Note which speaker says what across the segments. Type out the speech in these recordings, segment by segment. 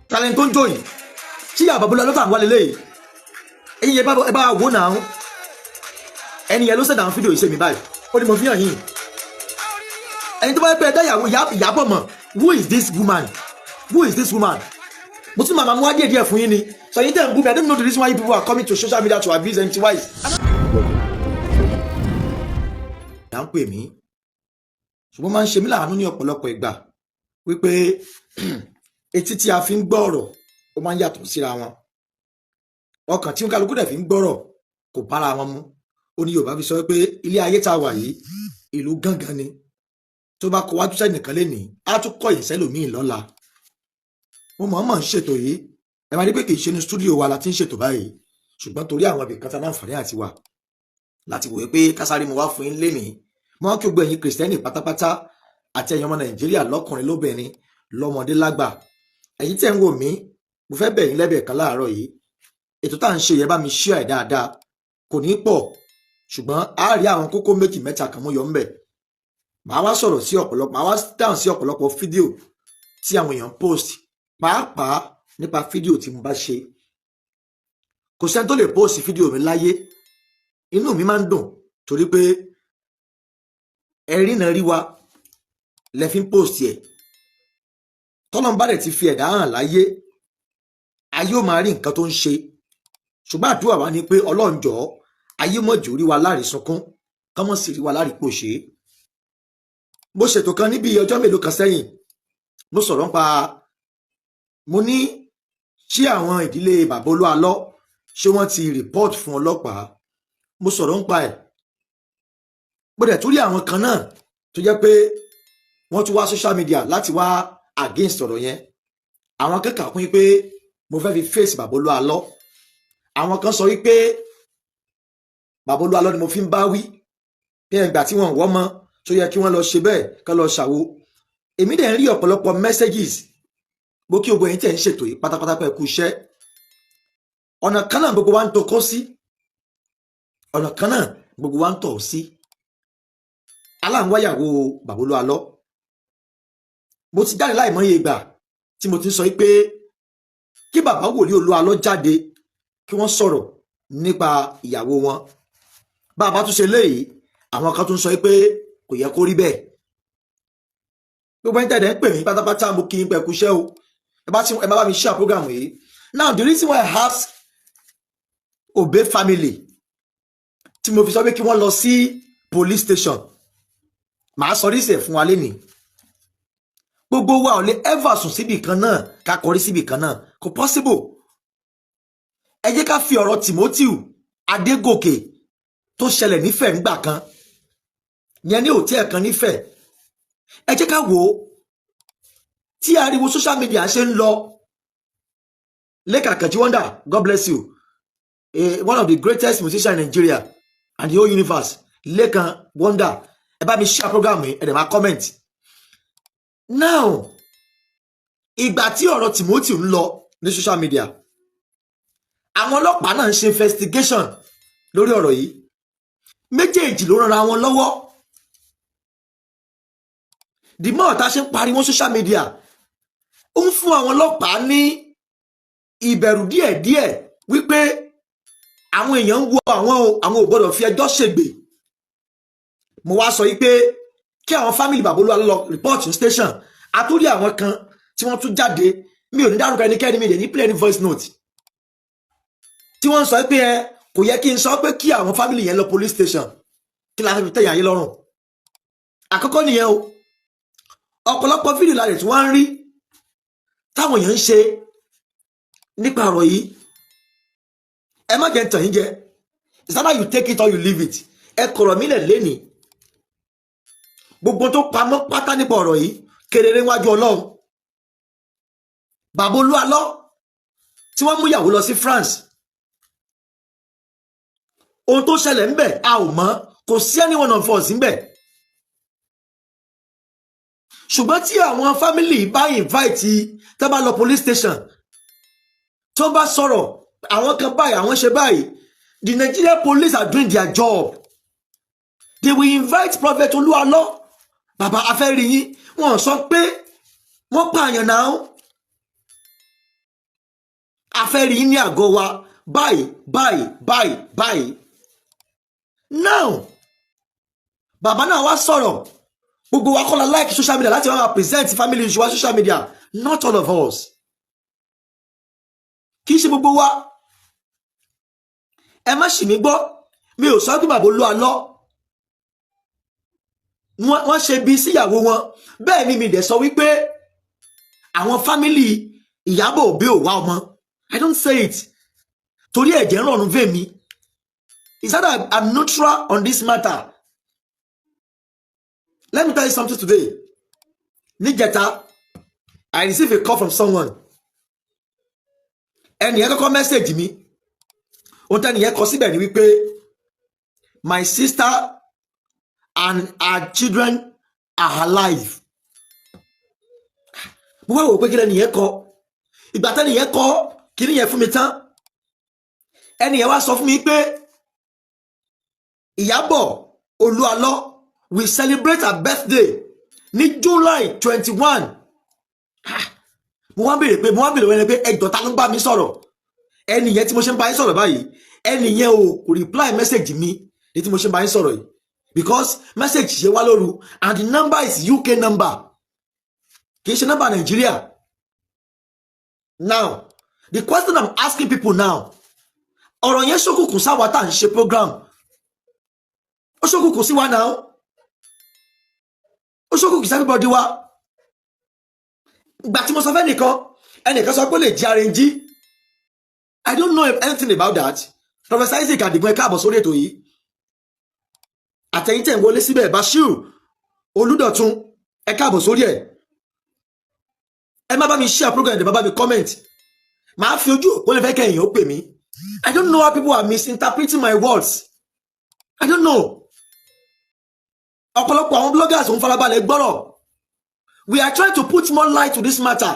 Speaker 1: talent tó ń jó yìí tí ìyá Bàbá Olúwa ló tà ń wá lélẹ́yìí ẹ̀yin yẹn ẹ bá wò náà ẹni yẹn ló ṣẹ̀dá àwọn fídíò ìṣe mi báyìí ó ní mo fi hàn yín ẹni tó bá pẹ́ ẹ̀dá Ìyábọ̀ mọ̀ who is this woman mo tún màmá mú wá díẹ̀ fún yín ni so yín tẹ̀ ń bú mi I don't know the reason why you people are coming to social media to abuse empty wise. ìyá ń pè mí ṣùgbọ́n máa ń ṣe mí láàánú ní ọ̀pọ̀lọpọ̀ ìgbà wípé etí tí a fi ń gbọ́ ọ̀rọ̀ ó máa ń yàtọ̀ síra wọn ọkàn tí kálukú dẹ̀ fi ń gbọ́rọ̀ kò bára wọn mu ó ní Yorùbá fi sọ pé ilé ayé tá a wà yìí ìlú gángan ni tó bá kọ wájú sẹ́yìn nìkan lénìí á tún kọ̀ yẹn sẹ́lòmíì lọ́la mo mọ̀ ń ṣètò yìí ẹ máa rí pé kì í ṣe ní stúdíò wa la ti ń ṣètò báyìí ṣùgbọ́n torí àwọn ibì kan tá láǹfààní àti wà láti wòye pé kásáré mo wá fún yín lénìí mo wá kí gbogbo ẹ̀yin kìrìsìtẹ́nì pátápátá àti ẹ̀yin ọmọ Nàìjíríà lọ́kùnrin lóbìnrin lọ́mọdé lágbà ẹ̀yin tẹ́ ń wò mí mo fẹ́ bẹ̀ yín lẹ́bẹ̀ẹ́ kan láàárọ̀ yìí ètò tá à ń ṣe yẹn bá mi share dáadáa kò ní pọ̀ ṣùgbọ́n a rí àwọn kókó méjì mẹ́ta kan mú yọ ńbẹ̀ màá wá sọ̀rọ̀ sí ọ̀pọ̀lọpọ̀ màá wá dáhùn sí ọ̀pọ̀lọpọ̀ fídíò tí àwọn èèyàn post pàápàá nípa fídíò tí mo bá ṣe kò sẹ́ni tó lè post fídíò mi láyé inú mi máa ń dùn torí pé ẹ̀rí náà rí wa lẹ fi ń post yẹ tọ́lọ́mbà rẹ̀ ti fi ẹ̀dá hàn láyé ayé ò máa rí nǹkan tó ń ṣe ṣùgbọ́n àdúrà wa ni pé Ọlọ́run jọ̀ọ́ ayé mọ̀jù rí wa láàrí sunkún kọ́mọ̀ sì rí wa láàrí pòṣé mo ṣètò kan níbi ọjọ́ mélòó kan sẹ́yìn mo sọ̀rọ̀ nípa mo ní ṣé àwọn ìdílé Bàbá Olúalọ́ ṣé wọ́n ti report fún ọlọ́pàá mo sọ̀rọ̀ nípa ẹ̀ mo dẹ̀ tún rí àwọn kan náà tó jẹ́ pé wọ́n tún wá social media láti wá against ọ̀rọ̀ yẹn àwọn kan kà kún pé mo fẹ́ fi face Bàbá Olúalọ́ àwọn kan sọ wípé Bàbá Olúalọ́ ni mo fi ń bá wí bí ẹgbà tí wọ́n wọ́ mọ́ tó yẹ kí wọ́n lọ ṣe bẹ́ẹ̀ kán lọ ṣàwo èmi dẹ̀ ń rí ọ̀pọ̀lọpọ̀ messages bó kí gbogbo ẹ̀yin tẹ̀ ń ṣètò yìí pátápátá pẹ̀ kú iṣẹ́ ọ̀nà kan náà gbogbo wa ń tokó sí ọ̀nà kan náà gbogbo wa ń tọ̀ sí aláǹwáyàwó Bàbá Olúalọ́ mo ti jáde láìmọye ìgbà tí mo ti sọ pé kí bàbá wòlíì Olúalọ́ jáde kí wọ́n sọ̀rọ̀ nípa ìyàwó wọn bàbá tún ṣe léyìí àwọn kan tún sọ pé kò yẹ kó rí bẹ́ẹ̀ gbogbo ẹni tẹ̀lé ń pè mí pátápátá mo kí n pẹ̀ kú iṣẹ́ o ẹ bá bá mi share program yìí now the reason why I ask Obey family tí mo fi sọ pé kí wọ́n lọ sí police station màá sọ rí sẹ̀ fún wa lénìí gbogbo wa ò lè ever sùn síbì kan náà ká kọrí síbì kan náà kò possible ẹ jẹ́ ká fi ọ̀rọ̀ Timothy Adégòkè tó ṣẹlẹ̀ nífẹ̀ẹ́ nígbà kan yẹn ní hòtẹ́ẹ̀lì kan nífẹ̀ẹ́ ẹ jẹ́ ká wò ó tí ariwo social media ṣe ń lọ Lẹ́kan Àkànjí Wonder God bless you one of the greatest musicians in Nigeria and the whole universe Lẹ́kan Wonder ẹ bá mi share program yìí ẹ dẹ̀ máa comment now ìgbà tí ọ̀rọ̀ Timothy ń lọ ní social media àwọn ọlọ́pàá náà ń ṣe investigation lórí ọ̀rọ̀ yìí méjèèjì ló ràn ra wọn lọ́wọ́ the more tá ṣe ń pariwo social media ó ń fún àwọn ọlọ́pàá ní ìbẹ̀rù díẹ̀díẹ̀ wípé àwọn èèyàn ń wo àwọn ò gbọ́dọ̀ fi ẹjọ́ ṣègbè mo wá sọ wípé kí àwọn family Bàbá Olúalọ́ lọ report in station àtúrí àwọn kan tí wọ́n tún jáde mi ò ní dárúkọ ẹnikẹ́ni mi lè ní play any voice note tí wọ́n sọ pé kò yẹ kí n sọ pé kí àwọn family yẹn lọ police station kí la fẹ́ fi tẹ̀yàn ayé lọ́rùn àkọ́kọ́ nìyẹn o ọ̀pọ̀lọpọ̀ fídíò la rẹ̀ tí wọ́n ń rí táwọn èèyàn ń ṣe nípa ọ̀rọ̀ yìí ẹ má jẹ́ tàn yín jẹ it's either you take it or you leave it ẹ kọ̀rọ̀ mí lẹ̀ lénìí gbogbo tó pamọ́ pátá nípa ọ̀rọ̀ yìí kedere wájú Ọlọ́run Bàbá Olúalọ́ tí wọ́n mú ìyàwó lọ sí France ohun tó ṣẹlẹ̀ ń bẹ̀ a ò mọ̀ kò sí any one of us ń bẹ̀ ṣùgbọ́n tí àwọn family bá invite tó bá lọ police station tó bá sọ̀rọ̀ àwọn kan báyìí àwọn ṣe báyìí the Nigerian police are doing their job they will invite Prophet Olúalọ́ bàbá a fẹ́ rí yín wọ́n sọ pé wọ́n pààyàn náà a fẹ́ rí yín ní àgọ́ wa báyìí now bàbá náà wá sọ̀rọ̀ gbogbo wa kọ́la like social media láti wá present family issue wa social media not all of us kì í ṣe gbogbo wa ẹ má ṣì mí gbọ́ mi ò sọ pé bàbá Olúalọ́ wọ́n ṣe bí síyàwó wọn bẹ́ẹ̀ ni mi dẹ̀ sọ wípé àwọn family Ìyábọ̀ Òbí ò wá ọmọ I don't say it torí ẹ̀jẹ̀ ń rọrùn fẹ́ mi is that I'm neutral on this matter. Let me tell you something today. Níjẹta, I received a call from someone. Ẹni yẹn kọ́kọ́ message mi. Ohun tẹ́ni yẹn kọ síbẹ̀ ni wípé my sister and her children are alive. Mo wá wò pé kí lẹ́ni yẹn kọ. Ìgbà tẹ́ni yẹn kọ kí ni yẹn fún mi tán. Ẹni yẹn wá sọ fún mi pé Ìyábọ̀ Olúalọ́ we celebrate her birthday ní July 21. Mo wá béèrè wẹ́n pé ẹjọ́ ta ló ń bá mi sọ̀rọ̀ ẹni yẹn tí mo ṣe ń bá yín sọ̀rọ̀ báyìí ẹni yẹn ò reply message mi ní tí mo ṣe ń bá yín sọ̀rọ̀ yìí because message ṣe wá lóru and the number is UK number kì í ṣe number Nigeria. Now the question I'm asking people now ọ̀rọ̀ yẹn ṣókùnkùn sáwà tá à ń ṣe program ó ṣókùnkùn sí wa now ó ṣókùnkùn sí everybody wa ìgbà tí mo sọ fẹ́ ẹnìkan sọ pé ó lè jí arẹnjí I don't know anything about that. Professor Isaac Adigun ẹ káàbọ̀ sórí ètò yìí àtẹ̀yìntẹ̀ ń wọlé síbẹ̀ Bashir Olúdọ̀tun ẹ káàbọ̀ sórí ẹ̀ ẹ má bá mi share program ẹ̀ má bá mi comment máa fi ojú òpó lè fẹ́ kẹ́yìn ó pè mí I don't know how people are misinterpreting my words I don't know ọ̀pọ̀lọpọ̀ àwọn bloggers ń farabalẹ̀ gbọ́rọ̀ we are trying to put more light to this matter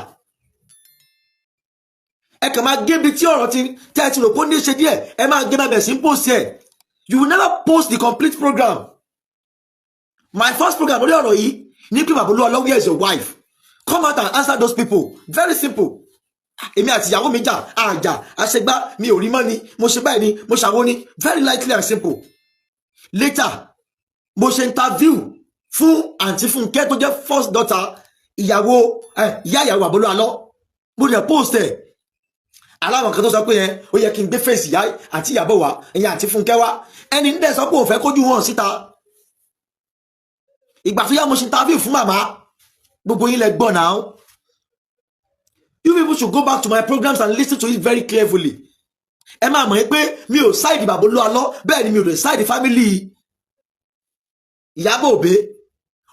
Speaker 1: ẹ kàn máa gé bí tí ọ̀rọ̀ ti tẹ́ ẹ ti rò pé ó ní ṣe díẹ̀ ẹ máa gé bẹ̀rẹ̀ sí post ẹ̀ you will never post the complete program. My first program lórí ọ̀rọ̀ yìí ní pé bàbá Olúalọ́ where is your wife come out and answer those people very simple. Èmi àti ìyàwó mi jà àjà àṣegbá mi ò rí mọ́ ni mo ṣe báyìí ni mo ṣàwó ni very likely and simple. Later mo ṣe interview fún àǹtí Fúnkẹ́ tó jẹ́ first daughter ìyàwó ìyàwó bàbá Olúalọ́ mo dẹ̀ post ẹ̀ aláwọn kan tó sọ pé yẹn ó yẹ kí n gbé fèsì yá àti Ìyábọ̀ wá ẹ̀yìn àti Fúnkẹ́ wá ẹni ń dẹ̀ sọ pé òun fẹ́ kójú wọn síta ìgbà tó yá mo ṣe interview fún màmá gbogbo yín lẹ gbọ́ náà you people should go back to my programs and listen to it very carefully ẹ máa mọ̀ pé mi ò side bàbá Olúalọ́ bẹ́ẹ̀ ni mi ò lè side family Ìyábọ̀ Òbí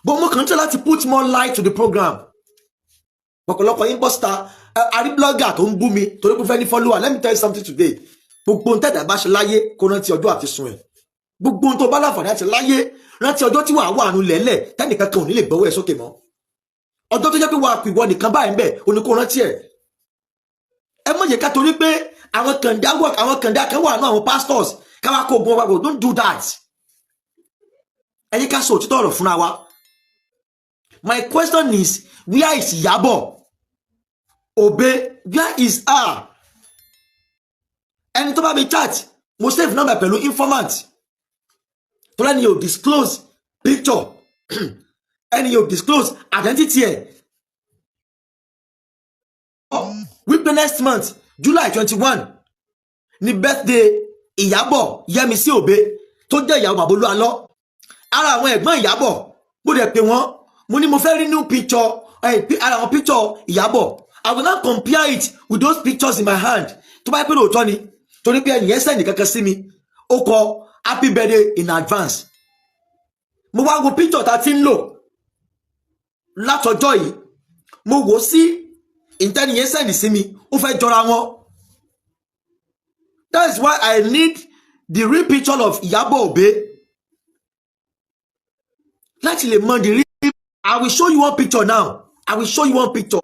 Speaker 1: but mo kàn ń tẹ́ láti put more light to the program ọ̀pọ̀lọpọ̀ yín bọ́ síta àrí blogger tó ń bú mi torí pé fẹ́ ní follower let me tell you something today gbogbo ohun tẹ́tẹ̀ bá ṣe láyé kó rántí ọjọ́ àti sun ẹ̀ gbogbo ohun tó bá láǹfààní àti láyé rántí ọjọ́ tí wàá wà nù lẹ́lẹ̀ tẹ́nìkan kan ò ní lè gbọ́wọ́ ẹ̀ sókè mọ́ ọjọ́ tó jẹ́ pé wàá pè wọ nìkan báyìí ń bẹ̀ ó ní kó rántí ẹ̀ ẹ mọ̀ yẹ ká torí pé àwọn kàndá kan wà náà àwọn pastors káwá kó ogun ọgbàgbọ́ don't do that ẹ yẹ ká sọ òtítọ́ ọ̀rọ̀ fúnra wa my question is where is Ìyábọ̀ Òbí where is her ẹni tó bá mi chat mo save number pẹ̀lú informant tó lẹ́ni yóò disclose picture ẹni yóò disclose identity ẹ̀ wípé next month July 21 ní birthday Ìyábọ̀ Yẹ́misí Òbí tó jẹ́ ìyàwó bàbá Olúalọ́ ara àwọn ẹ̀gbọ́n Ìyábọ̀ bó dẹ̀ pé wọ́n mo ní mo fẹ́ rí new picture ara àwọn picture Ìyábọ̀ I will not compare it with those pictures in my hand tó bá yẹ pé lóòótọ́ ni torí pé ẹnìyẹn sẹ́ni kankan sí mi ó kọ happy birthday in advance mo wá wo picture tá a ti ń lò látọjọ́ yìí mo wò sí ìtẹ́nìyẹn sẹ́ni sí mi ó fẹ́ jọra wọn that is why I need the real picture of Ìyábọ̀ Òbí láti lè mọ the real I will show you one picture now I will show you one picture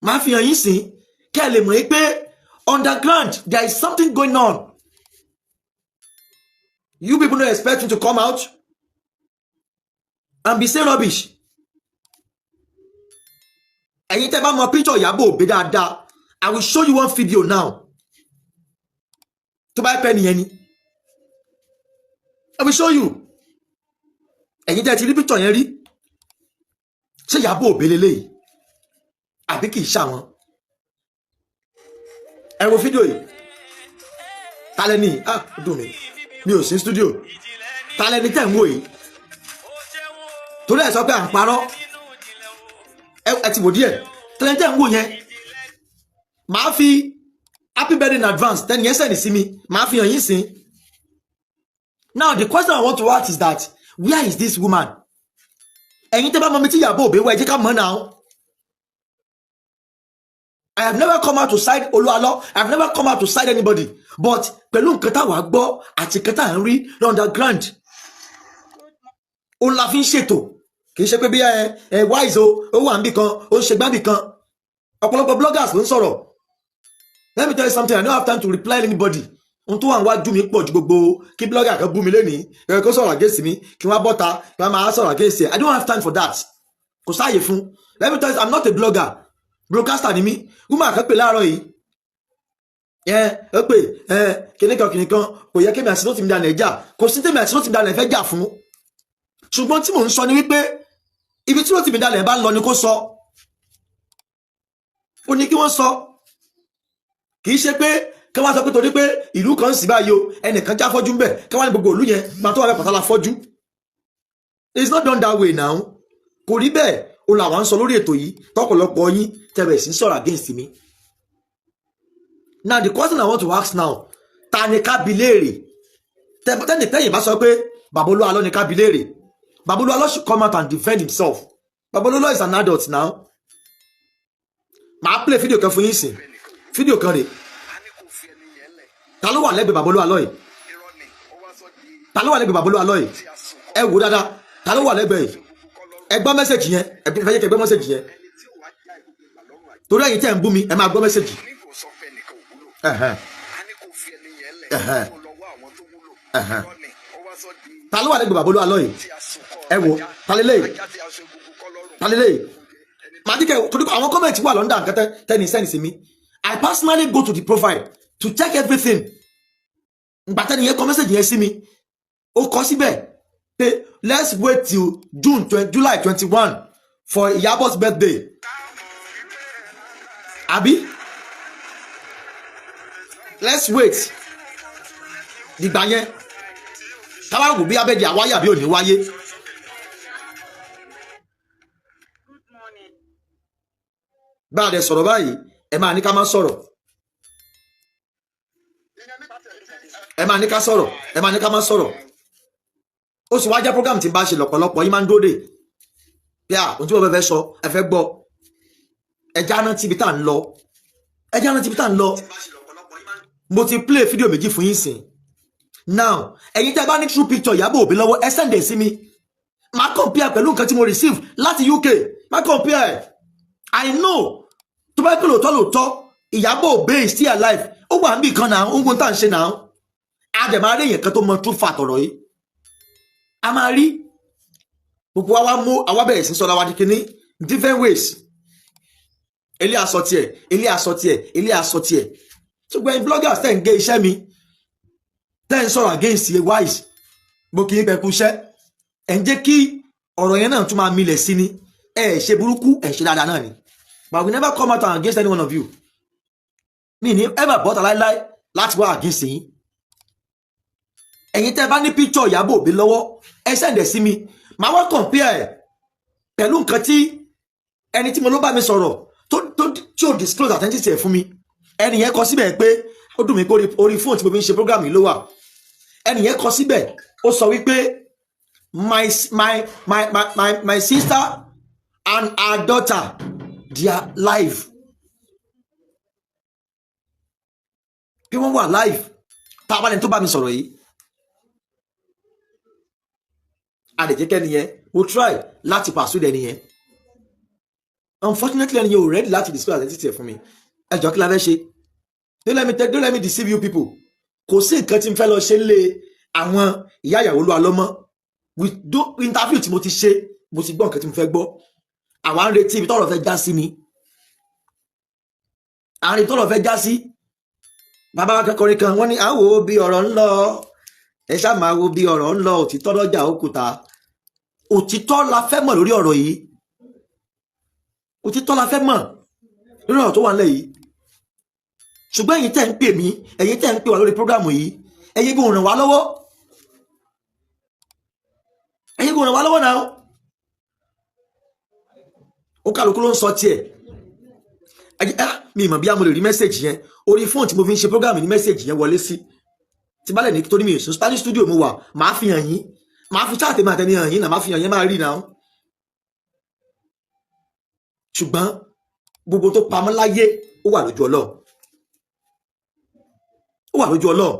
Speaker 1: máa fi hàn yín sí kẹ́ ẹ lè mọ̀ pé underground there is something going on you people no expect me to come out and be saying rubbish. Ẹ̀yin tẹ́ bá mọ picture Ìyábọ̀ Òbí dáadáa, I will show you one video now. Tó bá pẹ́ nìyẹn ni. I will show you. Ẹ̀yin tẹ́ ti rí picture yẹn rí. Ṣé Ìyábọ̀ Òbí lélẹ́yìí? Àbí kì í ṣàwọn? Ẹ wo fídíò yìí. Tálẹ́ ni, dùn mí. Mi ò sí studio. Tálẹ́ ni tẹ́ ń wò yìí. Torí ẹ̀ sọ pé à ń parọ́. Ẹ ti wò díẹ̀. Tálẹ́ ni tẹ́ ń wò yẹn. Màá fi happy birthday in advance. Tẹ́ni yẹn sẹ́ni sí mi. Màá fi hàn yín sí. Now the question I want to ask is that where is this woman? Ẹ̀yin tẹ́ bá mọ̀ mi tí Ìyábọ̀ Òbí wá ẹ jẹ́ ká mọ̀ now. I have never come out to side Oluwalo. I have never come out to side anybody. But pẹ̀lú nǹkan tá wá gbọ́ àti nǹkan tá ń rí underground. Ó la fi ń ṣètò. Kì í ṣe pé bí wise ó wà níbì kan, ó ṣe gbábì kan. Ọ̀pọ̀lọpọ̀ bloggers ló ń sọ̀rọ̀. Let me tell you something, I don't have time to reply anybody. Ohun tó wà níwájú mi pọ̀ ju gbogbo kí blogger kan bú mi lénìí, kó sọ̀rọ̀ against mi, kí wọ́n bọ́ta, kí wọ́n máa sọ̀rọ̀ against ẹ̀. I don't have time for that. Kò sáàyè fún. Let me tell you, I'm not a blogger. Broadcaster ni mí. Woman kan pè láàárọ̀ yìí. Ó pè kìnìkan kò yẹ kémi àti Rotimi Daniel jà. Kò sí tèmi àti Rotimi Daniel fẹ́ jà fún. Ṣùgbọ́n tí mò ń sọ ni wípé ibi tí Rotimi Daniel bá lọ ni kó sọ. Ó ní kí wọ́n sọ. Kì í ṣe pé kí wọ́n sọ pé torí pé ìlú kan sì báyìí o ẹnìkan já fọ́jú ń bẹ̀ kí wọ́n ní gbogbo ìlú yẹn máa tó wà bẹ́ẹ̀ pàtàlà fọ́jú. It's not done that way now. Kò rí bẹ́ẹ̀ o làwọn ń sọ lórí ètò yìí tọ́pọ̀lọpọ̀ yín tẹ̀bẹ̀ sí sọ̀rọ̀ against mi. Now the question I want to ask now, ta ni ká bi léèrè? Tẹ́yìn bá sọ pé Baba Oluwalo ni ká bi léèrè. Baba Oluwalo should come out and defend himself. Baba Oluwalo is an adult now. Màá play fídíò kan fún yín sìn. Fídíò kan rè. Ta ló wà lẹ́gbẹ̀ẹ́ Baba Oluwalo yìí? Ta ló wà lẹ́gbẹ̀ẹ́ Baba Oluwalo yìí? Ẹ wò dáadáa. Ta ló wà lẹ́gbẹ̀ẹ́ yìí? Ẹ gbọ́ mẹ́sẹ̀jì yẹn. Ẹ fẹ́ yẹ kẹ́ gbọ́ mẹ́sẹ̀jì yẹn. Torí ẹ̀yin tẹ́ ń bú mi, ẹ máa gbọ́ mẹ́sẹ̀jì. Ta ló wà lẹ́gbẹ̀ẹ́ Baba Oluwalo yìí? Ẹ wò, ta lélẹ́yìí? Ta lélẹ́yìí? Màá díkẹ́ torí àwọn kọ́mẹ̀ntì wà lọ́ndà nǹkan tẹ́ni sẹ́ni sí mi. I personally go to the profile to check everything. Ìgbà tẹ́ni yẹn kọ mẹ́sẹ̀jì yẹn sí mi. Ó kọ síbẹ̀ pé let's wait till July 21 for Iyabo's birthday. Àbí? Let's wait. Dìgbà yẹn. Káwá wò bí abẹ́jẹ́ àwáyé àbí òní wáyé. Bá a dẹ̀ sọ̀rọ̀ báyìí, ẹ máa ní ká má sọ̀rọ̀. Ẹ máa ní ká sọ̀rọ̀. Ẹ máa ní ká má sọ̀rọ̀. Ó sì wá jẹ́ program tí n bá ṣe lọ́pọ̀lọpọ̀ yín máa ń dóde. Bí ohun tí mo fẹ́ sọ, ẹ fẹ́ gbọ́. Ẹ já rántí ibi tá à ń lọ. Ẹ já rántí ibi tá à ń lọ. Mo ti play fídíò méjì fún yín sìn. Now, ẹ̀yin tẹ́ bá ní true picture Ìyábọ̀ Òbí lọ́wọ́, ẹ send ẹ̀ sí mi. Màá compare pẹ̀lú nǹkan tí mo receive láti UK. Màá compare. I know. Tó bá pẹ́ lóòótọ́ Ìyábọ̀ Òbí is still alive. Ó wà níbì kan náà, ó ń gbóhùn tá à ń ṣe náà. A dẹ̀ máa rí èèyàn kan tó mọ true fact ọ̀rọ̀ yìí. A máa rí gbogbo àwa bẹ̀rẹ̀ sí sọ́ra wa di kíní different ways. Ilé aṣọ tiẹ̀, ilé aṣọ tiẹ̀, ilé aṣọ tiẹ̀. Ṣùgbọ́n bloggers tẹ́ ń gé iṣẹ́ mi, tẹ́ ń sọ̀rọ̀ against ye wise, mo kì í bẹ̀kú iṣẹ́. Ẹ̀ ń jẹ́ kí ọ̀rọ̀ yẹn náà tún máa milẹ̀ sí ni. Ẹ ṣe burúkú, ẹ ṣe dáadáa náà ni. But we never come out against any one of you. Mi ní ever bọ́ta láíláí láti wá against yín. Ẹ̀yin tẹ́ bá ní picture Ìyábọ̀ Òbí lọ́wọ́, ẹ send ẹ̀ sí mi. Màá wá compare ẹ̀ pẹ̀lú nǹkan tí ẹni tí mo ló bá mi sọ̀rọ̀ tí ó disclose identity ẹ̀ fún mi. Ẹni yẹn kọ síbẹ̀ pé ó dùn mí pé orí fóònù tí mo fi ń ṣe program yìí ló wà. Ẹni yẹn kọ síbẹ̀ ó sọ wípé my sister and her daughter they are live. Bí wọ́n wà live, tá a bá lẹ́ni tó bá mi sọ̀rọ̀ yìí. Àdèjẹ́kẹ́ nìyẹn, mo try láti pursue ẹni yẹn. Unfortunately, ẹni yẹn ò ready láti disclose identity ẹ̀ fún mi. Ẹ jọ̀ọ́ kí la fẹ́ ṣe? Don't let me deceive you people. Kò sí nǹkan tí n fẹ́ lọ ṣe lé àwọn ìyá ìyàwó Oluwalo mọ́. With interview tí mo ti ṣe mo ti gbọ́ nǹkan tí mo fẹ́ gbọ́ àwa ń retí ibi tọ́rọ̀ fẹ́ já sí ni àárín tọ́rọ̀ fẹ́ já sí bàbá wa kẹ́kọ̀ọ́ kan wọ́n ní àwò bí ọ̀rọ̀ ń lọ ẹ ṣáà máa wo bí ọ̀rọ̀ ń lọ òtítọ́ lọ́jà òkúta òtítọ́ la fẹ́ mọ̀ lórí ọ̀rọ̀ yìí òtítọ́ la fẹ́ mọ̀ lórí ọ̀rọ̀ tó wà nílẹ̀ yìí ṣùgbọ́n ẹ̀yin tẹ́ ń pè mí ẹ̀yin tẹ́ ń pè wá lórí prógrámù yìí ẹ̀yin kò ràn wá lọ́wọ́ ẹ̀yin kò ràn wá lọ́wọ́ náà ó kálukú ló ń sọ tiẹ̀ mi ìmọ̀ bí a mo lè rí mẹ́sẹ̀jì yẹn orí fóònù tí mo fi ń ṣe prógrámù ní mẹ́sẹ̀jì yẹn wọlé sí tí bá lẹ̀ ní torí mi ò sùn Spanish studio mo wà máa fi hàn yín máa fi chat máa tẹni hàn yín náà máa fi hàn yín máa rí náà ṣùgbọ́n gbogbo tó pamọ́ láyé ó wà lójú Ọlọ́run ó wà lójú Ọlọ́run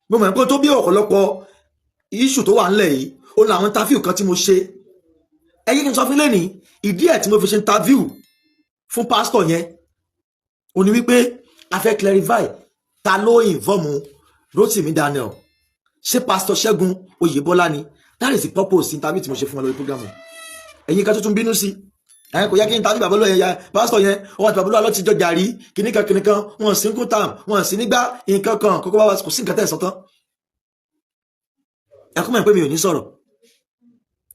Speaker 1: mo mọ̀ pé tó bí ọ̀pọ̀lọpọ̀ issue tó wà ńlẹ̀ yìí ó ní àwọn interview kan tí mo ṣe ẹ̀yin kí n sọ fún lẹ́nìí ìdí ẹ̀ tí mo fi ṣe interview fún pastor yẹn ó ní wípé a fẹ́ clarify ta ló involve Rotimi Daniel ṣé pastor Ṣẹ́gun Oyèbọ́lá ni that is the purpose interview tí mo ṣe fún wọn lórí program ẹ̀yin kan tó tún bínú sí kò yẹ kí n tàbí bàbá lóye pastor yẹn wọn àti bàbá lóye ti jọ jàrí kìnnìkan wọn sí kún tam wọn sí nígbà nǹkan kan kókó bá wa kò sí nǹkan tẹ̀ sọ́tán ẹkún mọ̀ pé mi ò ní sọ̀rọ̀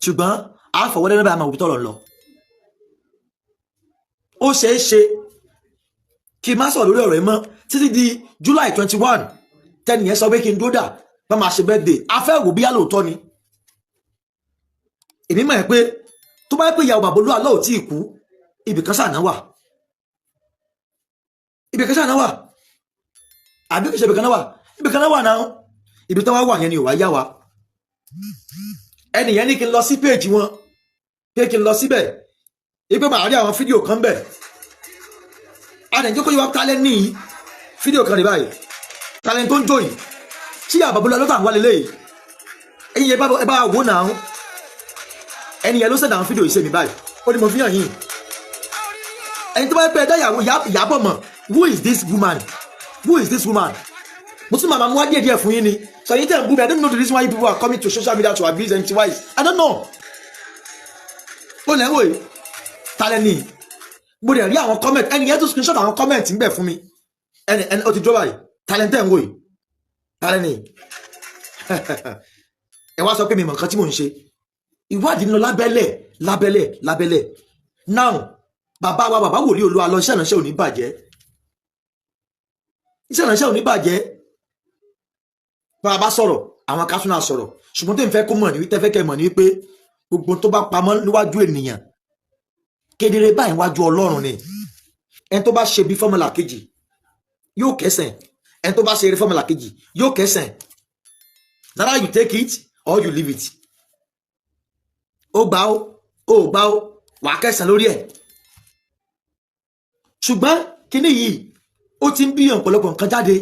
Speaker 1: ṣùgbọ́n àfọwọ́dẹ́ náà bá máa wù tọ̀rọ̀ lọ ó ṣeé ṣe kí n má sọ̀rọ̀ lórí ọ̀rọ̀ yìí mọ́ títí di July 21 tẹ́nìyẹn sọ pé kí n dúró dà bá máa ṣe birthday afẹ́ wò bí alóòótọ́ ni èmi mọ̀ ẹ́ pé tó bá yẹ pé ìyàwó bàbá olúwa lọ́ọ̀ tí ì kú ibìkan sáà náà wà àbí kìí ṣe ibìkan náà wà náà ibi tó wá wà yẹn ni ò wá yá wa ẹnìyẹn ní kí n lọ sí péèjì wọn pé kí n lọ síbẹ̀ ipe màá rí àwọn fídíò kan bẹ̀ adẹ̀jọ́ kó yẹ wá tálẹ́ ní fídíò kan rí báyìí tálẹ́ tó ń jó yìí tí ìyàwó bàbá olúwa lọ́tà ń wálé léyìí ẹ̀yin yẹn ẹ bá wò náà ẹni yẹn ló sẹ̀dá àwọn fídíò ìṣe mi báyìí ó ní mo fi hàn yín ẹni tó bá pẹ́ ẹ̀dá ìyàbọ̀ mọ̀ who is this woman mo tún màmá mú wá díẹ̀ fún yín ni so yín tẹ̀ ń bú mi I don't know the reason why you people are coming to social media to abuse empty wise I don't know ó lẹ́wọ̀ yìí talẹ́ ni mo dẹ̀ rí àwọn comment ẹni yẹn tó screenshot àwọn comment ń bẹ̀ fún mi ẹni ó ti jọba yìí talẹ́ tẹ̀ ń wò yìí talẹ́ ni ẹ wá sọ pé mi mọ̀ nǹkan tí mò ń ṣe ìwádìí lọ lábẹ́lẹ̀ now bàbá wòlíì Olúwa lọ iṣẹ́ ìránṣẹ́ ò ní bàjẹ́ bàbá sọ̀rọ̀ àwọn kásúnà sọ̀rọ̀ ṣùgbọ́n tó ń fẹ́ kó mọ̀ ní tẹ́fẹ́ kẹ́ mọ̀ ní wípé gbogbo tó bá pamọ́ níwájú ènìyàn kedere báyìí wájú Ọlọ́run ni ẹni tó bá ṣe bí fọ́mùlà kejì yóò kẹsẹ̀ ẹni tó bá ṣe eré fọ́mùlà kejì yóò kẹsẹ̀ either you take it or you leave it ó gbà ó wà á kẹsàn lórí ẹ̀ ṣùgbọ́n kíní yìí ó ti ń bí ọ̀pọ̀lọpọ̀ nǹkan jáde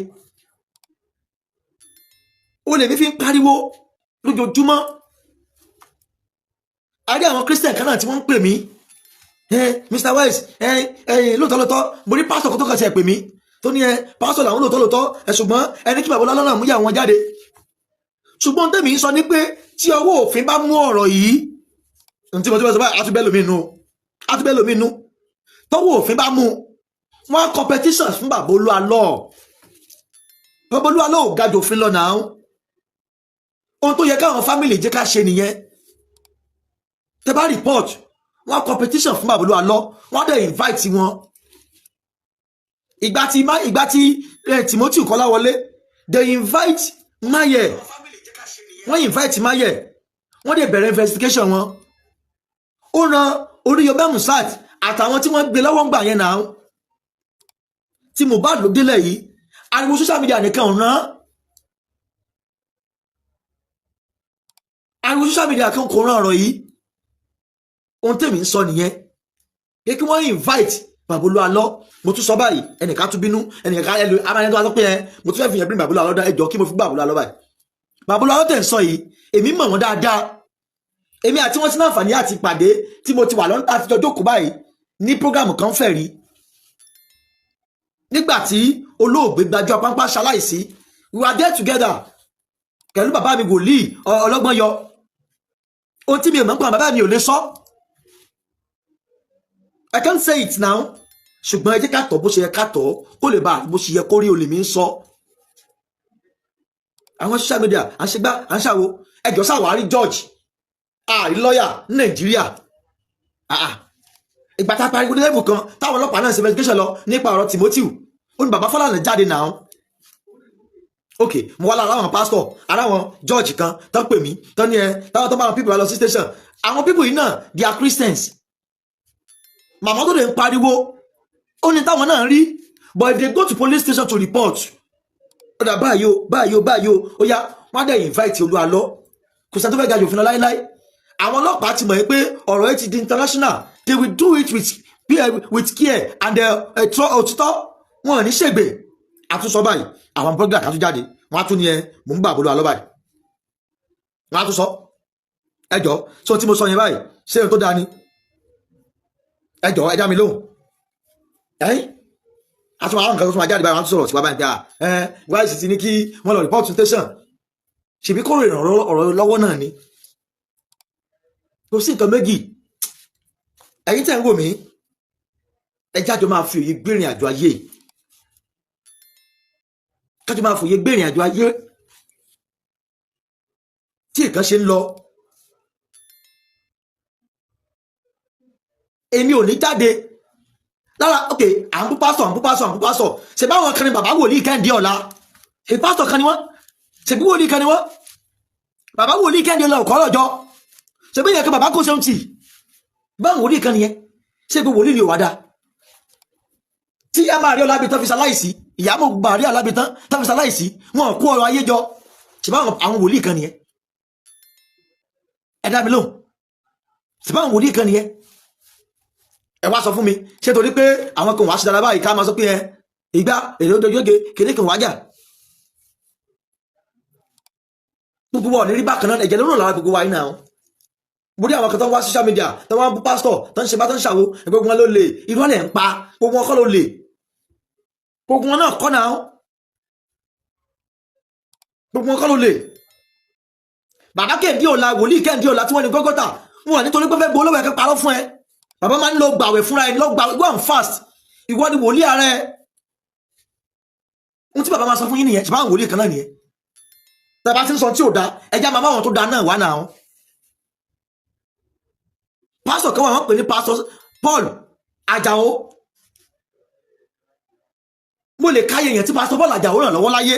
Speaker 1: ó lè ní fi ń pariwo lójoojúmọ́ a rí àwọn Christian kan náà tí wọ́n ń pè mí Mr. Wise lóòótọ́ mo rí pásítọ̀ kan tó kàn sí ẹ̀ pè mí tó ní pásítọ̀ làwọn lóòótọ́ ṣùgbọ́n ẹni kí bàbá ọlọ́run mú yà wọn jáde ṣùgbọ́n tèmi ń sọ ní pé tí ọwọ́ òfin bá mú ọ̀rọ̀ yìí tí mo ti bá sọ báyìí àtúbẹ̀ lómi inú tọ́wọ́ òfin bá mú wọn competitions fún bàbá olúwa lọ ò ga jù òfin lọ náà ohun tó yẹ káwọn family jẹ́ ká ṣe nìyẹn tẹ́ bá report wọn competition fún bàbá olúwa lọ wọn dẹ̀ invite wọn ìgbà tí Timothy Kọ́láwọlé they invite Maye wọ́n invite Maye wọ́n dẹ̀ bẹ̀rẹ̀ investigation wọn ó ran Oríyọmí Hamzat àtàwọn tí wọ́n gbé lọ́wọ́ ń gbà yẹn náà tí Mohbad ló délẹ̀ yìí ariwo social media nìkan ràn ariwo social media kan kò ràn ọ̀rọ̀ yìí ohun tèmi ń sọ nìyẹn pé kí wọ́n invite bàbá olúwa lọ mo tún sọ báyìí ẹnìkan tún bínú ẹnìkan amáyẹn tó wá sọ pé mo tún fẹ́ fi yẹn bí bàbá olúwa lọ́dọ̀ ẹjọ́ kí mo fi bàbá olúwa lọ báyìí bàbá olúwa lọ́tẹ̀ ń sọ yìí èmi mọ̀ wọ́n dáadáa èmi àti wọ́n ti ní àǹfààní àti pàdé tí mo ti wà lọ́nà àtijọ́ jókòó báyìí ní prógrámù kan fẹ́ rí nígbà tí olóògbé Gbájú Apáńpá ṣaláìsí we were there together pẹ̀lú bàbá mi wòlíì ọlọ́gbọ́n yọ ohun tí mi ò mọ̀ nípa bàbá mi ò lè sọ. I can't say it now. Ṣùgbọ́n ẹ jẹ́ ká tọ̀ bó ṣe yẹ ká tọ̀ kó lè bá bó ṣe yẹ kó rí olè mi ń sọ. Àwọn social media à ń ṣe gbá à ń ṣàwo ẹjọ́ ṣàwárí George àrí lọ́ọ̀yà ní Nàìjíríà. Ìgbà tá a pariwo ní level kan táwọn ọlọ́pàá náà ṣe investigation lọ nípa ọ̀rọ̀ Timothy ó ní bàbá Fọlànà jáde náà. Ok, mo wá lára àwọn pásítọ̀ ara wọn George kan tó pè mí tó ní táwọn tó bá wọn people lọ sí station. Àwọn people yìí náà they are Christians. Màmá tó lè ń pariwo ó ní táwọn náà rí but if they go to police station to report ó dà báyìí ó yá wọ́n á dẹ̀ invite Olúwa lọ kò sẹ́ni tó fẹ́ ga jù òfin lọ láíláí. Àwọn ọlọ́pàá ti mọ̀ pé ọ̀rọ̀ ẹ ti di international, they will do it with care and òtítọ́ wọn ò ní ṣègbè. Àtúnṣọ báyìí àwọn blogger kan tún jáde wọ́n á tún ní mò ń gbà Olúwa lọ báyìí wọ́n á tún sọ ẹjọ́ sọ tí mo sọ yẹn báyìí ṣé ohun tó dáa ni ẹjọ́ ẹ dá mi lóhùn àti àwọn nǹkan tó máa jáde báyìí wọ́n á tún sọ̀rọ̀ sí wa báyìí pé wáyé sì ti ní kí wọ́n lọ report to station ṣèbí kó rè ọ̀rọ̀ lọ́wọ́ náà ni kò sí nǹkan méjì. Ẹ̀yin tẹ́ ń wò mí ẹ jájọ máa fi òye gbèrìn àjò ayé kájọ máa fòye gbèrìn àjò ayé tí nǹkan ṣe ń lọ. Èmi ò ní jáde lára ok à ń bú pásọ̀ ṣe báwọn kan ní bàbá wòlíì Kẹ́hìndé Ọlá ṣe pásítọ̀ kan ni wọ́n ṣe bí wòlíì kan ni wọ́n bàbá wòlíì Kẹ́hìndé Ọlá ọ̀kọ́ lọ́jọ́ ṣe bí yẹn kan bàbá kó ṣeun tì báwọn wòlíì kan nìyẹn ṣe pé wòlíì ni ò wá dá tí ìyá máa rí Ọlábìtán fi ṣaláìsí ìyá mọ̀ gbà rí Ọlábìtán tán fi ṣaláìsí wọn kó ọrọ̀ ayé jọ ṣe báwọn àwọn wòlíì kan nìyẹn ẹ dá mi lóhùn ṣe báwọn wòlíì kan nìyẹn. Ẹ wá sọ fún mi ṣé torí pé àwọn kan wá sí dára báyìí ká máa sọ pé ìgbà èrè ojoojúge kéde kan wájà gbogbo wa ò ní rí bákan náà ẹ̀jẹ̀ lónà lára gbogbo wa iná mo rí àwọn kan tó ń wá social media tó wá ń bú pásítọ̀ tó ń ṣe bá tó ń ṣàwo gbogbo wọn ló lè irọ́ lẹ̀ ń pa gbogbo wọn kọ́ ló lè gbogbo wọn náà kọ́ náà gbogbo wọn kọ́ ló lè. Bàbá Kẹ́hìndé Ọlá wòlíì Kẹ́hìndé Ọlá tí wọ́n ní Gọ́gọ́tà wọn nítorí pé fẹ́ gbọ́ olówó ẹ̀kẹ́ parọ́ fún ẹ bàbá máa ń lọ gbàwẹ̀ fúnra ẹ lọ gbàwẹ̀ go and fast ìwọ ni wòlíì ààrẹ ohun tí bàbá máa sọ fún yín nìyẹn ṣùgbọ́n àwọn wòlíì kan náà nìyẹn tàbá tí ń sọ tí ò dá ẹjá máa máwọn tó dá náà wá náà. Pásítọ̀ kan wà wọ́n pè ní Pásítọ̀ Paul Àjàó mo lè káyé èèyàn tí Pásítọ̀ Paul Àjàó ràn lọ́wọ́ láyé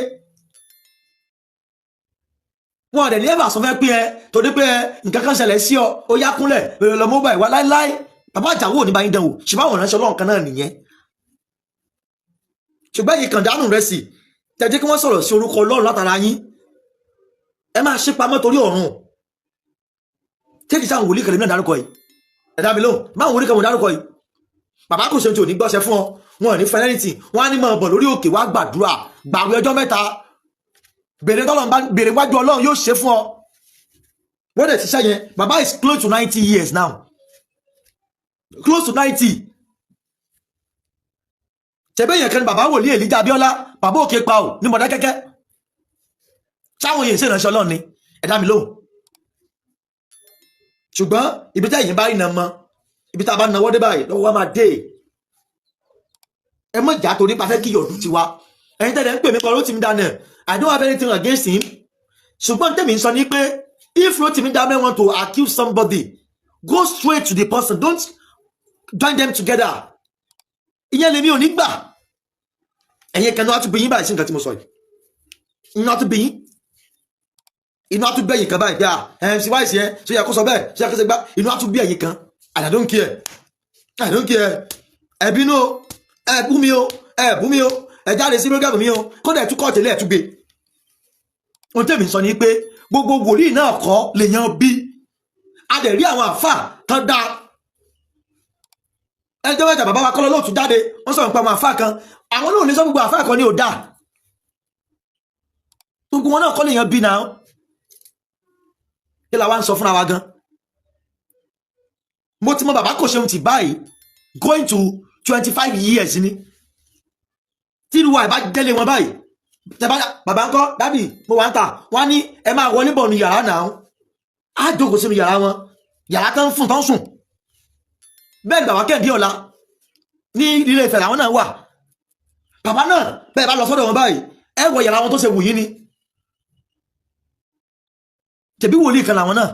Speaker 1: wọn àdẹ̀ ní ẹ̀bà sọ fẹ́ pé torí pé nǹkan kan ṣẹlẹ̀ sí ọ ó yá kúnlẹ̀ bèrè lọ mobile wá láíláí bàbá Àjàó ò ní bá yín dánwò ṣùgbọ́n àwọn ìránṣẹ́ Ọlọ́run kan náà nìyẹn. Ṣùgbọ́n yìí kàn dánù rẹ̀ sí tẹ̀jẹ́ kí wọ́n sọ̀rọ̀ sí orúkọ Ọlọ́run látara yín ẹ máa ṣe pamọ́ torí ọ̀run kéèkì sáwọn wòlíì kẹlẹ́ náà dárúkọ yìí ẹ dá mi lóhùn máa wòlíì kẹlẹ́ dárúkọ yìí bàbá kò ṣe tí ò ní gbọ́ṣẹ́ fún ọ wọn ò ní fẹ́rẹ́nìtì wọn á ní máa bọ̀ lórí òkè wá gbàdúrà gbàwé ọjọ́ mẹ́ta bèrè tọ́lọ́run bá bèrè wájú Ọlọ́run yóò ṣe fún ọ. Wọ́n dẹ̀ ti ṣe yẹn bàbá is close to 90 years now close to 90. Ṣẹ̀bẹ́ yẹn kan ni bàbá wòlíì Èlíjà Abíọ́lá bàbá òkè pa ò ní Mọ̀dákẹ́kẹ́ sáwọn yẹn ṣe ìránṣẹ́ Ọlọ́run ni ẹ dá mi lóhùn. Ṣùgbọ́n ibi tí ẹ̀yin bá rí na mọ́ ibi tá a bá nawọ́ dé báyìí lọ́wọ́ wa máa dé ẹ mọ̀ ìjà torí pa fẹ́ kí yọ̀dún ti wá ẹ̀yin tẹ́lẹ̀ ń pè mí kọ́ Rotimi Daniel I don't have anything against him ṣùgbọ́n tèmi ń sọ ní pé if Rotimi Daniel want to accuse somebody go straight to the person don't join them together ìyẹn lèmi ò ní gbà ẹ̀yin kan náà tún bí yín báyìí sí nǹkan tí mo sọ yìí iná tún bí yín iná tún bẹ́yìn kan báyìí pé MC Wise yẹn ṣe yẹ kó sọ bẹ́ẹ̀ ṣe yẹ kó ṣe gbá iná tún bí ẹ̀yin kan I don't care ẹ bínú ẹ bú mi o ẹ jáde sí program mi o kódà ẹ tún kọ́ tẹ́lẹ̀ ẹ tún gbé ohun tèmi sọ ni pé gbogbo wòlíì náà kọ́ lèèyàn bí a dẹ̀ rí àwọn àfà kan dá ẹjọ́ mẹ́ta bàbá wa kọ́ lọ́lọ́tù jáde wọ́n sọ̀rọ̀ nípa àwọn àfà kan àwọn náà ní sọ gbogbo àfà kan ní ò dá gbogbo wọn náà kọ́ lèèyàn bí náà kí la wá ń sọ fúnra wa gan. Mo ti mọ bàbá kò ṣeun ti báyìí going to 25 years ni tí ìlú wa ìbá délé wọn báyìí bàbá ń kọ́ dábì mo wà ń ta wọ́n ní ẹ máa wọlé bọ̀ ní yàrá náà á jókòó sínú yàrá wọn, yàrá tán fún tán sùn. Bẹ́ẹ̀ ni bàbá Kẹ́hìndé Ọlá ní Ilé Ifẹ̀ làwọn náà wà. Bàbá náà bẹ́ẹ̀ bá lọ sọ́dọ̀ wọn báyìí ẹ wọ yàrá wọn tó ṣe wù yín ni. Tẹ̀bí wòlíì kan làwọn náà.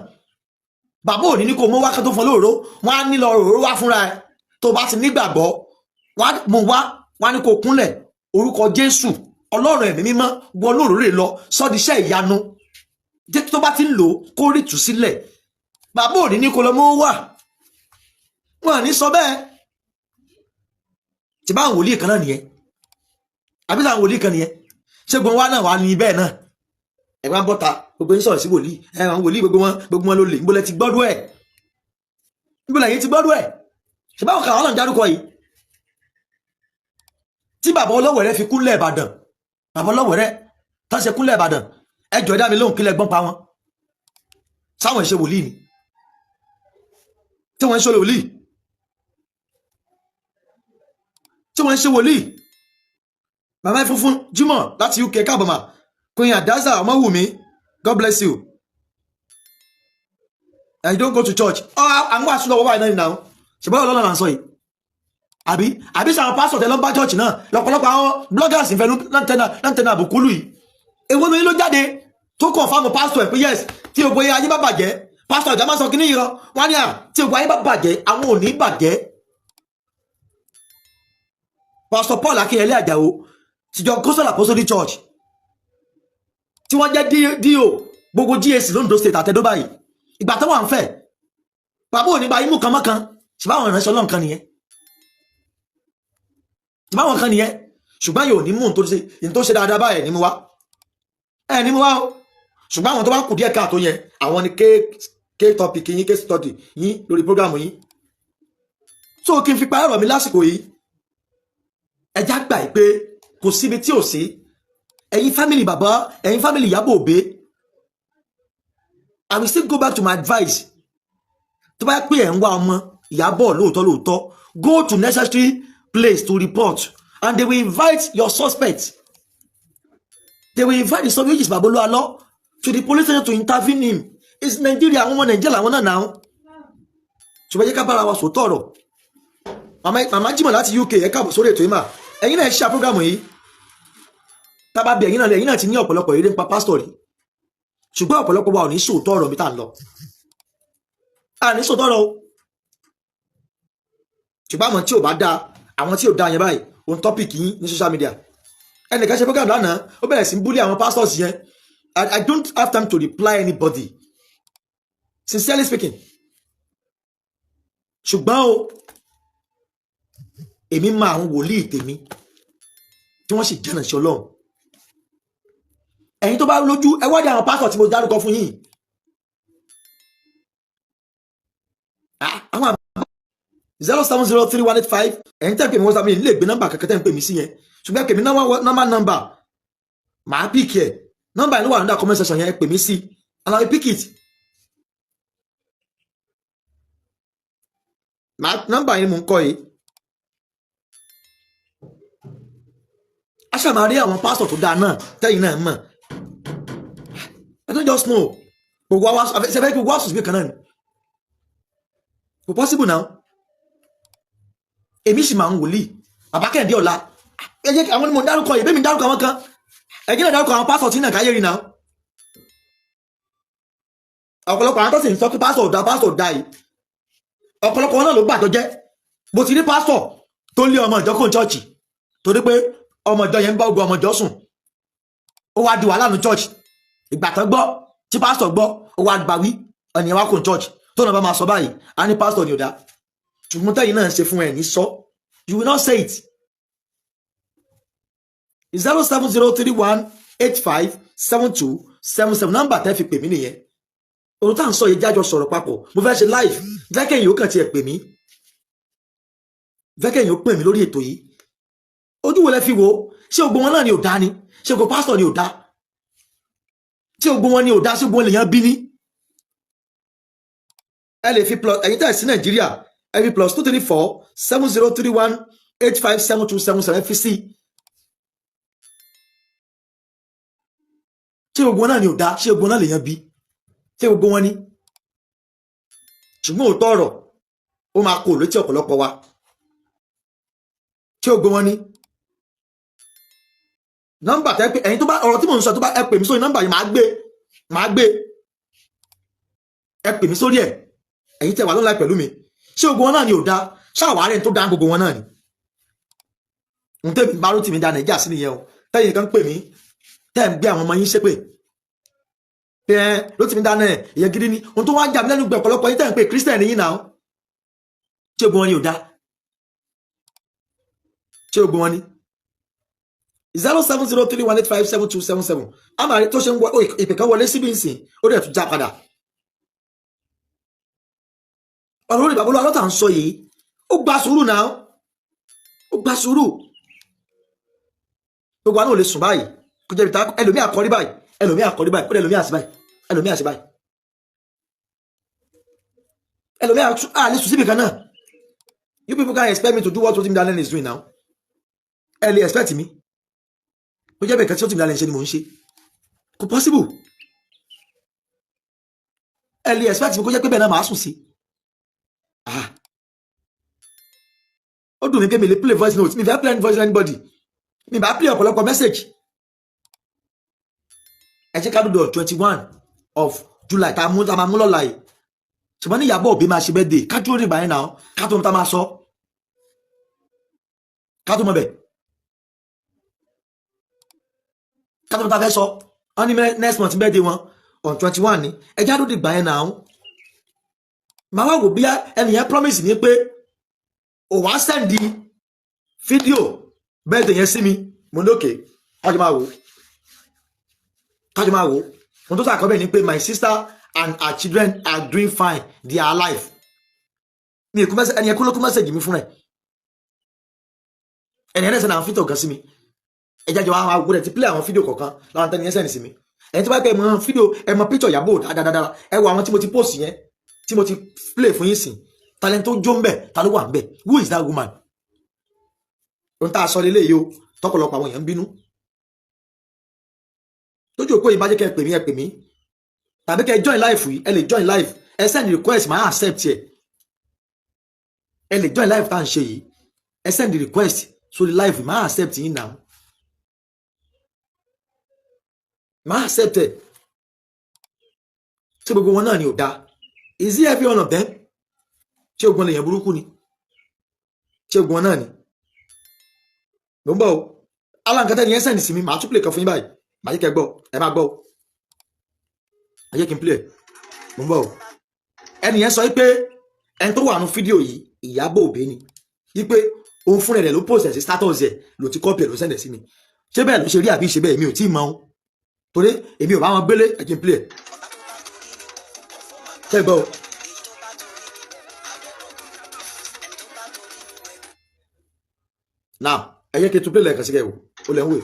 Speaker 1: Bàbá òní ní kò mú wákàtí tó fún lóòró, wọn á ní lọ òróró wá fúnra ẹ. Tó bá ti nígbàgbọ́ wọn á mú wá, wọn á ní kó kúnlẹ̀ orúkọ Jésù Ọlọ́run ẹ̀mí mímọ́ wọ lóòróró lọ sọ́dí iṣẹ́ ìyanu. Jẹ́ tó bá ti ń lò kó rí tù sílẹ̀. Bàbá òní ní kò lọ mú wá, wọn à ní sọ bẹ́ẹ̀. Tí bá ń wòlíì kan náà nìyẹn, àbí táwọn wòlíì kan nìyẹn, ṣé gbọ́n wá náà wà ní bẹ́ẹ̀ náà. Ẹ wá ń bọ́ta gbogbo ń sọ̀rọ̀ sí wòlíì, ẹ àwọn wòlíì gbogbo wọn ló lè níbo lẹ ti gbọ́dọ̀ ẹ̀, níbo lẹ yìí ti gbọ́dọ̀ ẹ̀. Ṣé báwọn kan àwọn náà ń dárúkọ yìí tí bàbá Ọlọ́wẹ̀rẹ́ fi kúnlẹ̀ Ìbàdàn, bàbá Ọlọ́wẹ̀rẹ́ tó ṣe kúnlẹ̀ Ìbàdàn, ẹ jọ̀ọ́ dá mi lóhùn kílẹ̀ gbọ́n pa wọn. Sáwọn ìṣe wòlíì ni tí wọ́n ń ṣe wòlíì, tí wọ́n ń ṣe wòlíì. Màmá Funfun Jimoh láti UK káàbọ̀mà, Queen Adaza Ọmọwùmí, God bless you. And you don't go to church. Àwọn wàásù lọ́wọ́ báyìí náà nìyàwó ṣùgbọ́n Ọlọ́run là ń sọ yìí. Àbí sàwọn pásítọ̀ tẹ lọ bá church náà lọ́pọ̀lọpọ̀ àwọn bloggers ìfẹ́nu láńtẹ̀nà àbùkúlù yìí. Èwo ni ló jáde tó kàn fáwọn pásítọ̀ ẹ̀ pé yes tí ògbó ayé bá bàjẹ́, pásítọ̀ ìjà máa sọ kíní ìran wọn ni tí ògbó ayé bá bàjẹ́ àwọn ò ní bàjẹ́. Pastor Paul Akínyẹlé Àjàó tìjọ Gospel Apostolic Church tí wọ́n jẹ́ D.O. gbogbo GAC l'Ondo State àtẹ́dó báyìí ìgbà tó wà ń fẹ́ bàbá òní bá imú kan mọ́kan ṣùgbọ́n ìránṣẹ́ Ọlọ́run kan nìyẹn, ṣùgbọ́n kan nìyẹn, ṣùgbọ́n yóò ní mú ní tó ṣe dáadáa báyẹ̀ ní mú wá ẹ̀ ní mú wá o. Ṣùgbọ́n àwọn tó bá kù díẹ̀ káàtó yẹn àwọn ni K topic yín, case study yín lórí program yín. So kí n fi parí ọ̀rọ̀ mi lásìkò yìí, ẹjá gbà pé kò síbi tí ò sí. Ẹ̀yin family bàbá, ẹ̀yin family Ìyábọ̀ Òbé, I will still go back to my advice. Tó bá pé ẹ̀ ń wá ọmọ Ìyábọ̀ lóòótọ́, go to necessary place to report and they will invite your suspect. They will invite the suspect, which is Babalo Alo, to the police station to intervene him. It's Nigeria, àwọn ọmọ Nigeria àwọn náà now. Ṣùgbọ́n jẹ́ ká bára wa sòótọ́ ọ̀rọ̀. Màmá Jimoh láti UK ẹ káàbọ̀ sórí ètò ìmà. Ẹ̀yin náà ṣe program yìí. Tábà bí ẹ̀yin náà ti ní ọ̀pọ̀lọpọ̀ eré nípa pásítọ̀ rí. Ṣùgbọ́n ọ̀pọ̀lọpọ̀ wa ò ní sòótọ́ ọ̀rọ̀ mi tá ń lọ. A ní sòótọ́ ọ̀rọ̀ o. Ṣùgbọ́n àwọn tí ò bá dáa, àwọn tí ò dáa yẹn báyìí, on topic yín ní social media. Ẹnìkan ṣe program lánàá, ó bẹ̀rẹ̀ sí bully àwọn pastors yẹn. I don't have time to reply anybody. Sincerely speaking. Ṣùgbọ́n o, èmi máa àwọn wòlíì tèmi tí wọ́n sì jẹ́nà sí Ọlọ́run. Ẹ̀yin tó bá lójú ẹ wádìí àwọn pásítọ̀ tí mo dárúkọ fún yín. Àwọn 0703185 ẹ̀yin tẹ́ pè mí WhatsApp mi lè gbé nọ́mbà kankan tẹ́ ń pè mí sí yẹn. Ṣùgbọ́n pè mí nọ́mbà màá pick ẹ̀. Nọ́mbà yẹn ló wà nígbà comment section yẹn pè mí sí and I will pick it. Nọ́mbà yẹn mo ń kọ́ yìí. Aṣá máa rí àwọn pásítọ̀ tó dáa náà tẹ́yìn náà mọ̀. I don't just know. Gbogbo wa ṣe fẹ́ kí gbogbo wa sùn síbí kan náà ni. Kò possible now. Èmi sì máa ń wòlíì. Bàbá Kẹ́hìndé Ọlá. Ẹ jẹ́ àwọn ni mo dárúkọ yìí, bẹ́ẹ̀ mi dárúkọ àwọn kan. Ẹ jẹ́ náà dárúkọ àwọn pásítọ̀ tí náà káyé rí náà. Ọ̀pọ̀lọpọ̀ àwọn tó sì ń sọ pé pásítọ̀ dá yìí. Ọ̀pọ̀lọpọ̀ wọn náà ló gbàjọ jẹ́. Mo ti rí pásítọ̀ tó lé ọmọ ìjọ kó chọ́ọ̀chì torí pé ọmọ ìjọ yẹn ń bá ogun ọmọ ìjọ sùn. Ó wá di wàhálà ní chọ́ọ̀chì. Ìgbà tán gbọ́ tí pásítọ̀ gbọ́ ó wá gbà wí ènìyàn wá kó chọ́ọ̀chì tó náà bá máa sọ báyìí á ní pásítọ̀ ni ò dá. Ṣùgbọ́n tẹ́yìn náà ṣe fún ẹ̀ ní sọ. You will not say it. 07031857277 nọ́mbà tẹ́ fi pè mí nìyẹn. Ohun tá à ń sọ yìí jájọ sọ̀rọ̀ papọ̀. Mo fẹ́ ṣe live. Vẹ́kẹ̀yìn ó kàn tiẹ̀ pè mí. Vẹ́kẹ̀yìn ó pè mí lórí ètò yìí. Ojú wo lẹ fi wo? Ṣé gbogbo wọn náà ni ò dá ni? Ṣé gbogbo pásítọ̀ ni ò dá? Ṣé gbogbo wọn ni ò dá? Ṣé gbogbo wọn lèèyàn bí ní? Ẹ lè fi plus ẹ̀yin tẹ́ sí Nàìjíríà. Ẹ fi +2347031857277 fi sí. Ṣé gbogbo wọn náà ni ò dá? Ṣé gbogbo wọn náà lèèyàn bí? Ṣé gbogbo wọn ni? ṣùgbọ́n òótọ́ ọ̀rọ̀ ó máa kó létí ọ̀pọ̀lọpọ̀ wa tí ó gbé wọn ní nọ́mbà tẹ́ pé ẹ̀yin tó bá ọ̀rọ̀ tí mò ń sọ tó bá ẹ pè mí sórí nọ́mbà yìí máa gbé ẹ pè mí sórí ẹ̀ ẹ̀yin tẹ́ wà lọ́la pẹ̀lú mi ṣé gbogbo wọn náà ni ò dá ṣáàwárẹ̀ tó dá gbogbo wọn náà ni n tẹ́ mi bá rótì mi dá nàìjíríà sí nìyẹn o tẹ́yìn kan pè mí tẹ́ ń gbé àwọn ọmọ yín ṣépè pé ẹ rótì mi dáná ẹ̀ ìyẹn gidi ni ohun tó wá jà mí lẹ́nu gbẹ̀ ọ̀pọ̀lọpọ̀ yín tẹ́ ń pè kírísítẹ̀nì yín náà ṣé gbogbo wọn ni ò dá ṣé gbogbo wọn ni 07031857277 àmàrí tó ṣe ń wọ ìpè kan wọlé síbi ìsìn ó dẹ̀ tún já padà ọ̀rọ̀ lórí bàbá ọlọ́tà ń sọ yìí ó gba sùúrù náà ó gba sùúrù gbogbo àná ò lè sùn báyìí kò jẹ́ ìta ẹlòmí àkọ́rí báyìí ẹlòmí àkọ́rí báyìí ó dẹ̀ ẹlòmí àṣì báyìí ẹlòmí àṣì báyìí ẹlòmí àlè sùn síbi kan náà. You people can't expect me to do what Rotimi Daniel is doing now. Ẹ lè expect mi ó jẹ́ bẹ́ẹ̀ kan tí Rotimi Daniel ṣe ni mò ń ṣe kò possible. Ẹ lè expect mi kó jẹ́ pé bẹ́ẹ̀ náà màá sùn sí. Ó dùn mí pé mi lè play voice note mi fẹ́ play voice anybody mi bá play ọ̀pọ̀lọpọ̀ message. Ẹ jẹ́ ká dúdú 21 of July tá a máa mú lọ́la yìí ṣùgbọ́n ní Ìyábọ̀ Òbí máa ṣe birthday ká dúró nígbà yẹn náà ká tó ń ta máa sọ ká tó mọ̀ bẹ̀ ká tó ń ta fẹ́ sọ wọ́n ní next month birthday wọn on 21 ni ẹ já dúró nígbà yẹn náà màá wá wò bí ẹnìyẹn promise mi pé ò wá sẹ́ndì fídíò birthday yẹn sí mi mo ní òkè kájọ máa wò mo tó sàkọ́ bẹ́ẹ̀ ni pé my sister and her children are doing fine. They are alive. Mi kú message ẹni kú message mi fún ẹ. Ẹni ẹ̀sẹ̀ náà fi tó kan sí mi. Ẹ jẹ́ jọ àwọn àgbọ̀dẹ̀ ti play àwọn fídíò kọ̀ọ̀kan láwọn tẹ́ni ẹ̀sẹ̀ ní sí mi. Ẹni tí wọ́n pẹ́ mọ fídíò ẹ mọ picture Ìyábọ̀ dáadáa. Ẹ wo àwọn tí mo ti post yẹn tí mo ti play fún yín sìn. Talent tó jó ń bẹ̀ ta ló wà ń bẹ̀. Who is that woman? Ohun tá a sọ lélẹ̀ yìí o tọ́pọ̀lọpọ̀ àwọn èèyàn ń bínú. Tójú òpó yìí bá jẹ́ kẹ́ ẹ pè mí. Tàbí kẹ́ join live yìí ẹ lè join live ẹ send request máa accept ẹ lè join live tá à ń ṣe yìí ẹ send request sórí live máa accept yín now máa accept ẹ ṣé gbogbo wọn náà ni ò dáa is it every one of them ṣé gbogbo wọn lè yẹn burúkú ni ṣé gbogbo wọn náà ni ló ń bọ̀ o aláǹkátẹ́ ni ẹ send sí mi màá tún play kan fún yín báyìí màá yí kẹ́ gbọ́ ẹ máa gbọ́ o. Ayé kí n play mo ń bọ̀ ẹni yẹn sọ pé ẹni tó wà nínú fídíò yìí Ìyábọ̀ Òbí ni wípé òun fúnra rẹ̀ ló post ẹ̀ sí status ẹ̀ ló ti copy ẹ̀ ló send ẹ̀ sí mi ṣé bẹ́ẹ̀ ló ṣe rí àbí ṣe bẹ́ẹ̀ mi ò tí ì mọ̀ ọ́n torí èmi ò bá wọn gbélé ẹ kí n play ṣé gbọ́ o. Now ẹ yẹ kí n tún play lẹ́ẹ̀kan sí kẹ́ wò ó lẹ́ ń wò.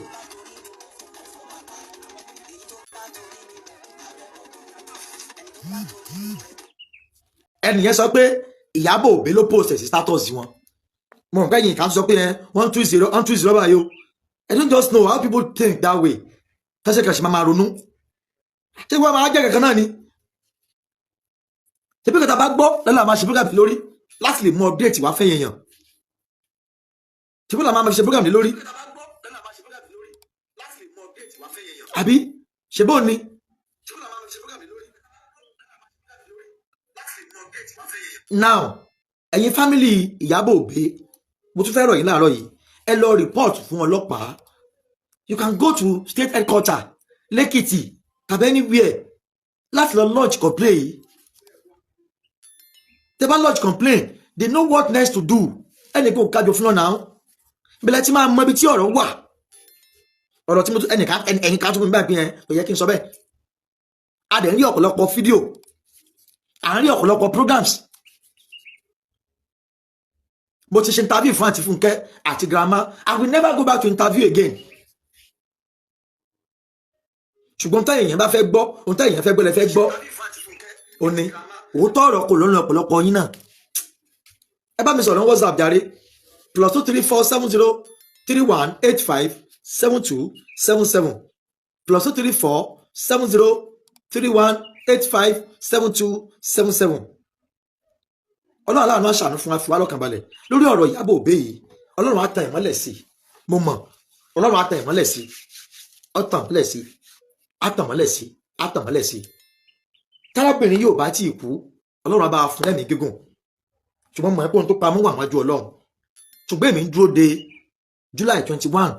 Speaker 1: Ẹnìyẹn sọ pé Ìyábọ̀ Òbí ló post ẹ̀ sí status wọn mo rò pé yìí kan sọ pé 120 báyìí o I don't just know how people think that way tẹ́sẹ̀ kan ṣe máa ronú ṣé wọ́n máa jẹ́ kankan náà ni ṣe bí kẹta bá gbọ́ lọ́la máa ṣe program lórí láti lè mú update wá fẹ́ yẹn ṣe bí lọ́la máa ṣe program lórí àbí ṣe bó ni. Now ẹ̀yin family Ìyábọ̀ Òbí mo tún fẹ́ rọ̀ yín láàárọ̀ yìí ẹ lọ report fún ọlọ́pàá you can go to state headquarter lẹ́kìtì tàbí anywhere láti lọ lodge complaint yìí tẹ́ bá lodge complaint they know what next to do ẹnì kò kájọ fún ọ̀nà ìbílẹ̀ tí máa mọ ibi tí ọ̀rọ̀ wà ọ̀rọ̀ tí mo tún ẹnì ká tún fún mi báyìí yẹn kò yẹ kí n sọ bẹ́ẹ̀ a dẹ̀ ń rí ọ̀pọ̀lọpọ̀ fídíò à ń rí ọ̀pọ̀lọpọ̀ programs mo ti ṣe interview fún àti Fúnkẹ́ àti grandma I will never go back to interview again ṣùgbọ́n táyà èèyàn bá fẹ́ gbọ́ ohun táyà èèyàn fẹ́ gbọ́ lẹ fẹ́ gbọ́ ó ní òótọ́ ọ̀rọ̀ kò lọ́nà ọ̀pọ̀lọpọ̀ yín náà ẹ bá mi sọ̀rọ̀ ní WhatsApp jàre +2347031857277 +2347031857277 ọlọ́run aláàánú àṣàánú fún wa fi wá lọ́kàn balẹ̀ lórí ọ̀rọ̀ Ìyábọ̀ Òbé yìí. Ọlọ́run á tan ìmọ́lẹ̀ sí i, mo mọ̀, ọlọ́run á tan ìmọ́lẹ̀ sí i, ó tàn mọ́lẹ̀ sí i, á tàn mọ́lẹ̀ sí i, á tàn mọ́lẹ̀ sí i. Tárábìnrin yóò bá tí ì kú, ọlọ́run á bá a fún lẹ́mìí gígùn, ṣùgbọ́n mọ̀ ẹ́ pé ohun tó pamọ́ wà wájú ọlọ́run. Ṣùgbọ́n èmi ń dúró de July 21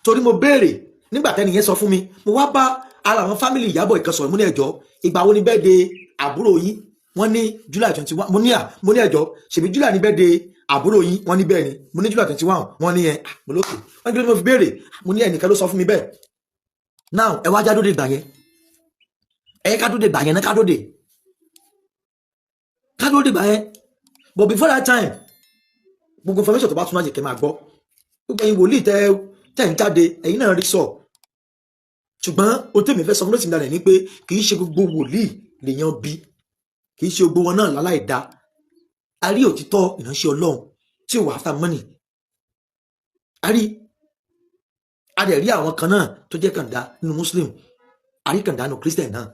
Speaker 1: torí mo béèrè nígbà tẹ́ni yẹn sọ fún mi, mo wá bá ara àwọn fámìlì Ìyábọ̀ ìkan sọ̀rọ̀, mo ní ẹjọ́ ìgbà wo ni birthday àbúrò yín? Wọ́n ní July 21. Mo ní ẹjọ́ ṣèbí July ni birthday àbúrò yín? Wọ́n ní bẹ́ẹ̀ ni. Mo ní July 21. Wọ́n ní ẹ mo lókè. Wọ́n ní kí ló fi béèrè? Mo ní ẹnìkan ló sọ fún mi bẹ́ẹ̀. Now ẹ wá jádóde ìgbà yẹn, ẹ ká dóde ìgbà yẹn náà, ká dóde ìgbà yẹn. But before that time, gbogbo information tó bá tún máa jẹ kẹ́ máa gbọ́. Gbogbo ẹ̀yin wòlíì tẹ́ ń jáde, ẹ̀yin náà rí sọ. Ṣùgbọ́n ohun tèmi fẹ́ sọ fún lóṣìí dalẹ̀ ni pé kì í ṣe gbogbo wòlíì lèèyàn bí, kì í ṣe gbogbo wọn náà láláì dá. A rí òtítọ́ ìránṣẹ́ Ọlọ́run tí ò wá after money. A dẹ̀ rí àwọn kan náà tó jẹ́ kàndá nínú Muslim, a rí kàndá nínú Christian náà.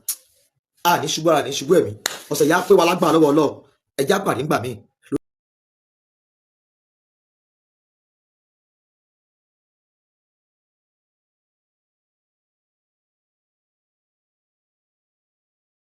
Speaker 1: A ní ṣubú ara ní ṣubú ẹ̀mí. Ọ̀sẹ̀ yá pé wa lágbára lọ́wọ́ Ọlọ́run, ẹja pàdé ńgbà míì.